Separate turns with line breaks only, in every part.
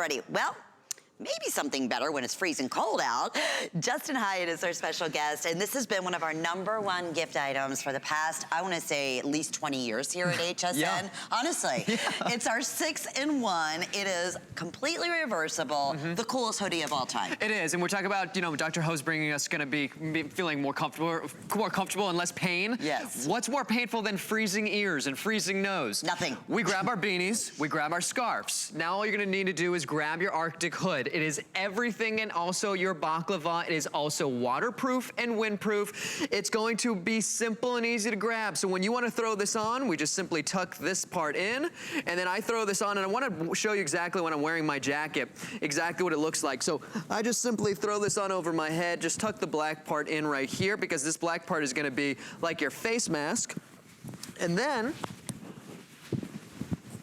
Ready? Well, maybe something better when it's freezing cold out. Justin Hyatt is our special guest, and this has been one of our #1 gift items for the past, I want to say, at least 20 years here at HSN.
Yeah.
Honestly,
yeah.
It's our 6-in-1. It is completely reversible, the coolest hoodie of all time.
It is, and we're talking about, you know, Dr. Ho's bringing us going to be feeling more comfortable and less pain.
Yes.
What's more painful than freezing ears and freezing nose?
Nothing.
We grab our beanies, we grab our scarves. Now all you're going to need to do is grab your Arctic hood. It is everything, and also your baklava. It is also waterproof and windproof. It's going to be simple and easy to grab. So when you want to throw this on, we just simply tuck this part in, and then I throw this on, and I want to show you exactly when I'm wearing my jacket, exactly what it looks like. So I just simply throw this on over my head, just tuck the black part in right here, because this black part is going to be like your face mask. And then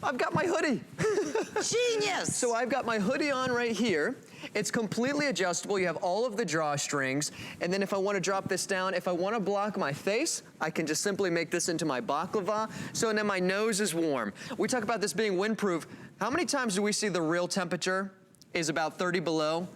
I've got my hoodie.
Genius!
So I've got my hoodie on right here. It's completely adjustable. You have all of the drawstrings. And then if I want to drop this down, if I want to block my face, I can just simply make this into my baklava. So then my nose is warm. We talk about this being windproof. How many times do we see the real temperature is about 30 below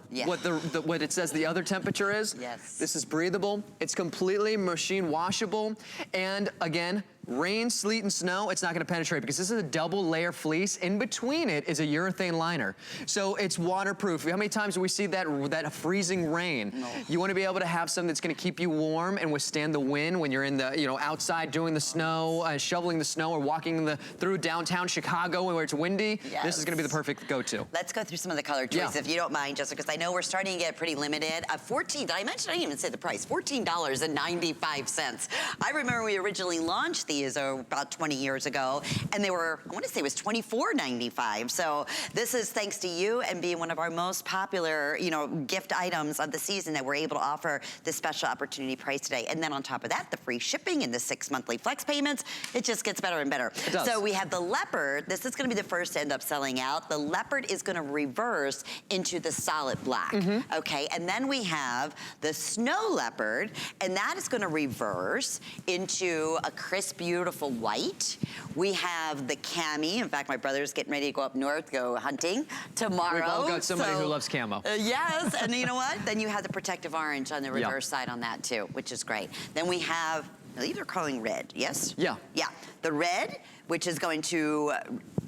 what it says the other temperature is?
Yes.
This is breathable. It's completely machine washable. And again, rain, sleet, and snow, it's not gonna penetrate because this is a double layer fleece. In between it is a urethane liner. So it's waterproof. How many times do we see that freezing rain?
No.
You wanna be able to have something that's gonna keep you warm and withstand the wind when you're in the, you know, outside doing the snow, shoveling the snow, or walking through downtown Chicago where it's windy.
Yes.
This is gonna be the perfect go-to.
Let's go through some of the color choices, if you don't mind, Jessica, because I know we're starting to get pretty limited. Did I mention, I didn't even say the price, $14.95. I remember we originally launched these about 20 years ago, and they were, I want to say it was $24.95. So this is thanks to you and being one of our most popular, you know, gift items of the season that we're able to offer this special opportunity price today. And then on top of that, the free shipping and the 6 monthly flex payments, it just gets better and better.
It does.
So we have the leopard. This is going to be the first to end up selling out. The leopard is going to reverse into the solid black, okay? And then we have the snow leopard, and that is going to reverse into a crisp, beautiful white. We have the cami. In fact, my brother's getting ready to go up north, go hunting tomorrow.
We've all got somebody who loves camo.
Yes, and you know what? Then you have the protective orange on the reverse side on that too, which is great. Then we have, I believe they're calling red, yes?
Yeah.
Yeah, the red, which is going to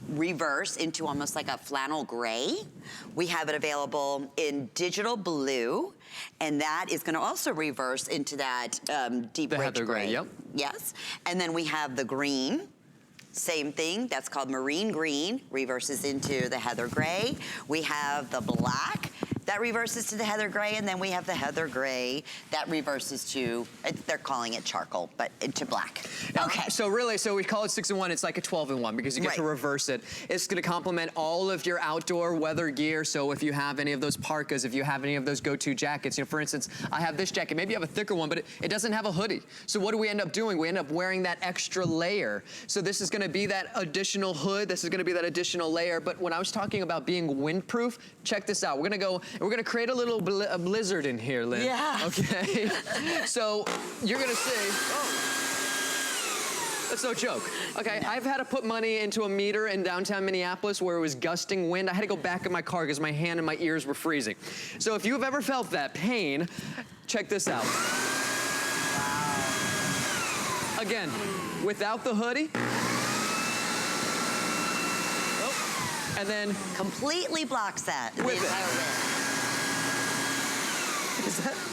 reverse into almost like a flannel gray. We have it available in digital blue, and that is going to also reverse into that deep rich
heather gray. Yep.
Yes, and then we have the green. Same thing, that's called marine green, reverses into the heather gray. We have the black, that reverses to the heather gray, and then we have the heather gray that reverses to, they're calling it charcoal, but to black. Okay.
So really, we call it 6-in-1, it's like a 12-in-1 because you get to reverse it. It's gonna complement all of your outdoor weather gear. So if you have any of those parkas, if you have any of those go-to jackets, you know, for instance, I have this jacket, maybe you have a thicker one, but it doesn't have a hoodie. So what do we end up doing? We end up wearing that extra layer. So this is gonna be that additional hood, this is gonna be that additional layer. But when I was talking about being windproof, check this out. We're gonna create a little blizzard in here, Lynn.
Yeah.
Okay. So you're gonna see. That's no joke. Okay, I've had to put money into a meter in downtown Minneapolis where it was gusting wind. I had to go back in my car because my hand and my ears were freezing. So if you've ever felt that pain, check this out. Wow. Again, without the hoodie. Oh, and then
completely blocks that.
With it.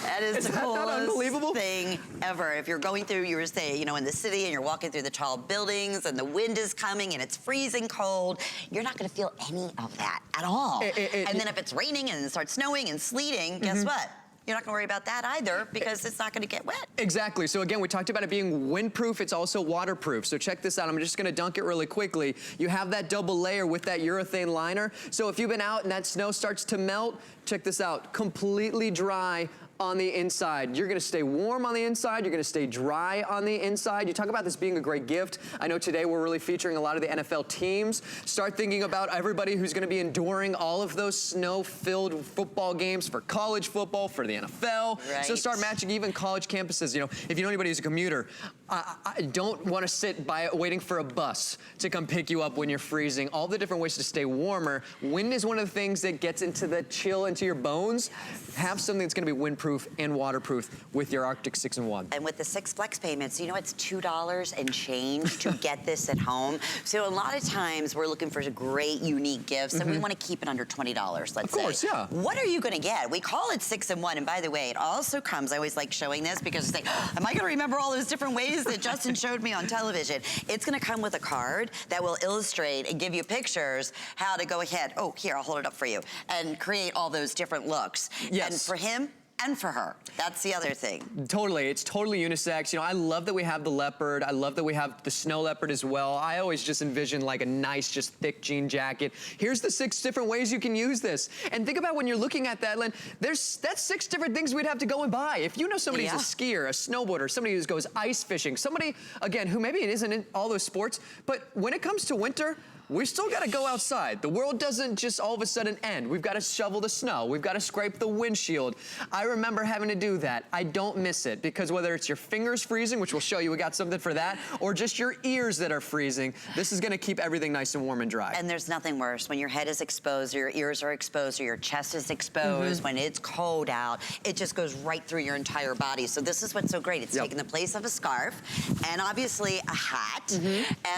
That is the
coolest
thing ever. If you're going through, you were saying, you know, in the city and you're walking through the tall buildings and the wind is coming and it's freezing cold, you're not gonna feel any of that at all. And then if it's raining and it starts snowing and sleeting, guess what? You're not gonna worry about that either because it's not gonna get wet.
Exactly, so again, we talked about it being windproof, it's also waterproof. So check this out, I'm just gonna dunk it really quickly. You have that double layer with that urethane liner. So if you've been out and that snow starts to melt, check this out, completely dry on the inside. You're gonna stay warm on the inside, you're gonna stay dry on the inside. You talk about this being a great gift. I know today we're really featuring a lot of the NFL teams. Start thinking about everybody who's gonna be enduring all of those snow-filled football games for college football, for the NFL.
Right.
So start matching even college campuses. You know, if you know anybody who's a commuter, I don't wanna sit by waiting for a bus to come pick you up when you're freezing. All the different ways to stay warmer. Wind is one of the things that gets into the chill into your bones. Have something that's gonna be windproof and waterproof with your Arctic 6-in-1.
And with the 6 flex payments, you know it's $2 and change to get this at home. So a lot of times we're looking for great, unique gifts, and we want to keep it under $20, let's say.
Of course, yeah.
What are you going to get? We call it 6-in-1, and by the way, it also comes, I always like showing this because it's like, am I going to remember all those different ways that Justin showed me on television? It's going to come with a card that will illustrate and give you pictures how to go ahead. Oh, here, I'll hold it up for you, and create all those different looks.
Yes.
And for him, and for her. That's the other thing.
Totally, it's totally unisex. You know, I love that we have the leopard. I love that we have the snow leopard as well. I always just envision like a nice, just thick jean jacket. Here's the 6 different ways you can use this. And think about when you're looking at that, Lynn, that's 6 different things we'd have to go and buy. If you know somebody who's a skier, a snowboarder, somebody who goes ice fishing, somebody, again, who maybe it isn't in all those sports, but when it comes to winter, we still gotta go outside. The world doesn't just all of a sudden end. We've gotta shovel the snow. We've gotta scrape the windshield. I remember having to do that. I don't miss it because whether it's your fingers freezing, which we'll show you, we got something for that, or just your ears that are freezing, this is gonna keep everything nice and warm and dry.
And there's nothing worse when your head is exposed, or your ears are exposed, or your chest is exposed, when it's cold out, it just goes right through your entire body. So this is what's so great. It's taking the place of a scarf and obviously a hat.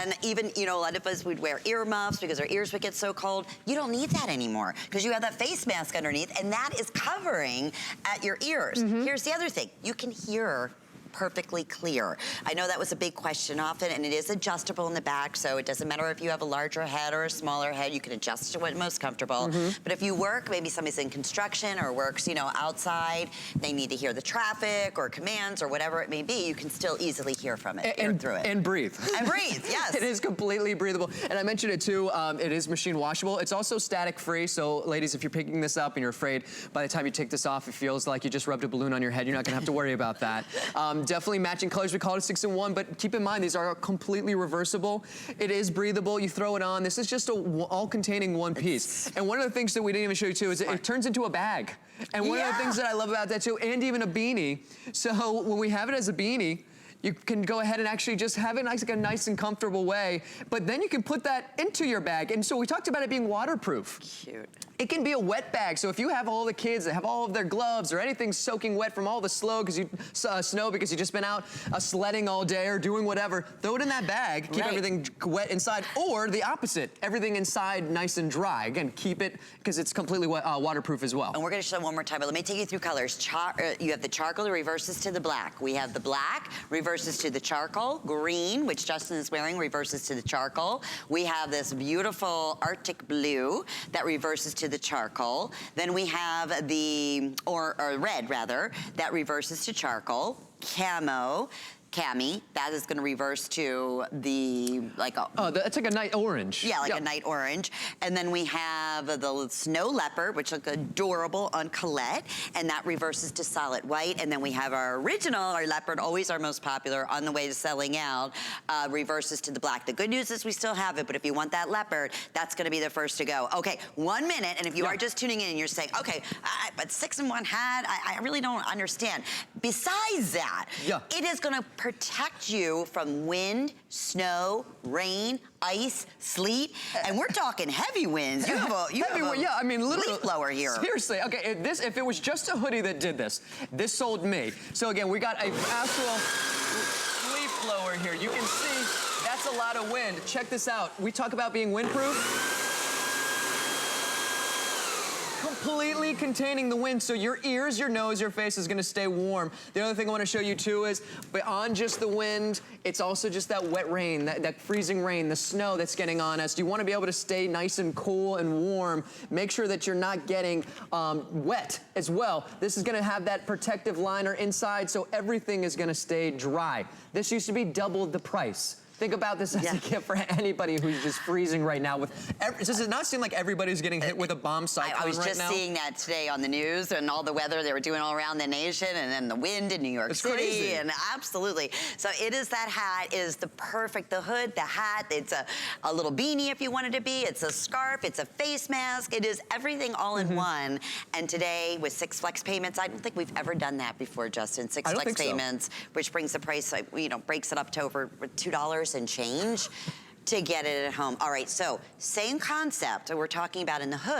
And even, you know, a lot of us would wear earmuffs because our ears would get so cold. You don't need that anymore because you have that face mask underneath, and that is covering at your ears. Here's the other thing. You can hear perfectly clear. I know that was a big question often, and it is adjustable in the back, so it doesn't matter if you have a larger head or a smaller head, you can adjust to what's most comfortable. But if you work, maybe somebody's in construction or works, you know, outside, they need to hear the traffic or commands or whatever it may be, you can still easily hear from it, hear through it.
And breathe.
And breathe, yes.
It is completely breathable. And I mentioned it too, it is machine washable. It's also static free, so ladies, if you're picking this up and you're afraid by the time you take this off, it feels like you just rubbed a balloon on your head, you're not gonna have to worry about that. Definitely matching colors. We call it 6-in-1, but keep in mind, these are completely reversible. It is breathable. You throw it on. This is just all-containing one piece. And one of the things that we didn't even show you too is it turns into a bag. And one of the things that I love about that too, and even a beanie. So when we have it as a beanie, you can go ahead and actually just have it like a nice and comfortable way, but then you can put that into your bag. And so we talked about it being waterproof.
Cute.
It can be a wet bag, so if you have all the kids that have all of their gloves or anything soaking wet from all the snow because you've just been out sledding all day or doing whatever, throw it in that bag, keep everything wet inside, or the opposite, everything inside nice and dry. Again, keep it, because it's completely waterproof as well.
And we're gonna show one more time, but let me take you through colors. You have the charcoal that reverses to the black. We have the black, reverses to the charcoal. Green, which Justin is wearing, reverses to the charcoal. We have this beautiful Arctic blue that reverses to the charcoal. Then we have the, or red rather, that reverses to charcoal. Cami, that is gonna reverse to the, like a...
Oh, it's like a night orange.
Yeah, like a night orange. And then we have the snow leopard, which looks adorable on Colette, and that reverses to solid white. And then we have our original, our leopard, always our most popular, on the way to selling out, reverses to the black. The good news is we still have it, but if you want that leopard, that's gonna be the first to go. Okay, 1 minute, and if you are just tuning in and you're saying, okay, but 6-in-1 hat, I really don't understand. Besides that, it is gonna protect you from wind, snow, rain, ice, sleet, and we're talking heavy winds. You have a
I mean, literally,
leaf blower here.
Seriously, okay, if it was just a hoodie that did this sold me. So again, we got a actual leaf blower here. You can see that's a lot of wind. Check this out. We talk about being windproof. Completely containing the wind, so your ears, your nose, your face is gonna stay warm. The other thing I wanna show you too is, beyond just the wind, it's also just that wet rain, that freezing rain, the snow that's getting on us. You wanna be able to stay nice and cool and warm. Make sure that you're not getting wet as well. This is gonna have that protective liner inside, so everything is gonna stay dry. This used to be double the price. Think about this as a gift for anybody who's just freezing right now. Does it not seem like everybody's getting hit with a bomb cyclone right now?
I was just seeing that today on the news and all the weather they were doing all around the nation, and then the wind in New York City.
Crazy.
And absolutely. So it is that hat is the hood, the hat, it's a little beanie if you want it to be, it's a scarf, it's a face mask, it is everything all in one. And today with 6 flex payments, I don't think we've ever done that before, Justin. 6 flex payments, which brings the price, breaks it up to over $2 and change to get it at home. All right, so same concept that we're talking about in the hood.